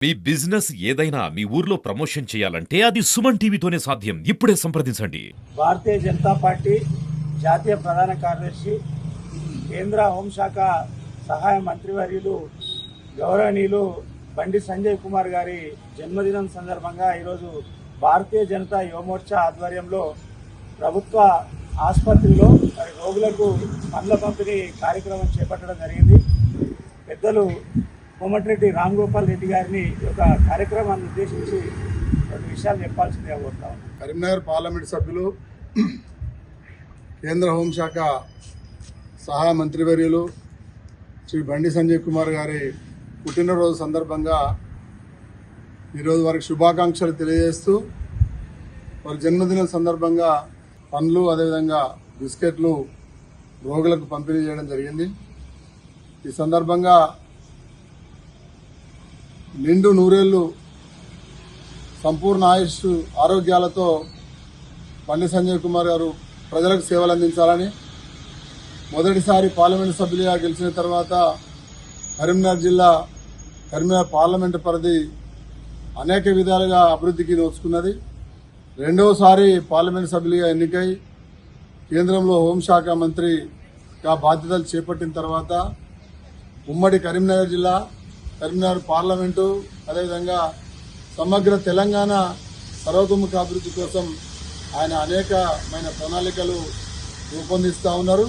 మీ business ఏదైనా మీ ఊర్లో promotion చేయాలంటే అది సుమన్ టీవీతోనే సాధ్యం. ఇప్పుడే సంప్రదించండి. భారతీయ జనతా పార్టీ జాతీయ ప్రధాన కార్యదర్శి, కేంద్ర హోంశాఖ సహాయ మంత్రివర్యులు గౌరవనీయులు బండి సంజయ్ కుమార్ గారి జన్మదినం సందర్భంగా ఈరోజు భారతీయ జనతా యువమోర్చా ఆధ్వర్యంలో ప్రభుత్వ ఆసుపత్రిలో రోగులకు పండ్ల పంపిణీ కార్యక్రమం చేపట్టడం జరిగింది. పెద్దలు కోమటిరెడ్డి రామ్ గోపాల్ రెడ్డి గారిని ఒక కార్యక్రమాన్ని ఉద్దేశించి రెండు విషయాలు చెప్పాల్సిందిగా కోరుతాం. కరీంనగర్ పార్లమెంట్ సభ్యులు, కేంద్ర హోంశాఖ సహాయ మంత్రివర్యులు శ్రీ బండి సంజయ్ కుమార్ గారి పుట్టినరోజు సందర్భంగా ఈరోజు వారికి శుభాకాంక్షలు తెలియజేస్తూ వారి జన్మదినం సందర్భంగా పండ్లు అదేవిధంగా బిస్కెట్లు రోగులకు పంపిణీ చేయడం జరిగింది. ఈ సందర్భంగా నిండు నూరేళ్లు సంపూర్ణ ఆయుష్ ఆరోగ్యాలతో బండి సంజయ్ కుమార్ గారు ప్రజలకు సేవలు అందించాలని, మొదటిసారి పార్లమెంటు సభ్యులుగా గెలిచిన తర్వాత కరీంనగర్ జిల్లా కరీంనగర్ పార్లమెంటు పరిధి అనేక విధాలుగా అభివృద్ధికి నోచుకున్నది. రెండవసారి పార్లమెంటు సభ్యులుగా ఎన్నికై కేంద్రంలో హోంశాఖ మంత్రిగా బాధ్యతలు చేపట్టిన తర్వాత ఉమ్మడి కరీంనగర్ జిల్లా, కరీంనగర్ పార్లమెంటు అదేవిధంగా సమగ్ర తెలంగాణ సర్వతోముఖ అభివృద్ధి కోసం ఆయన అనేకమైన ప్రణాళికలు రూపొందిస్తూ ఉన్నారు.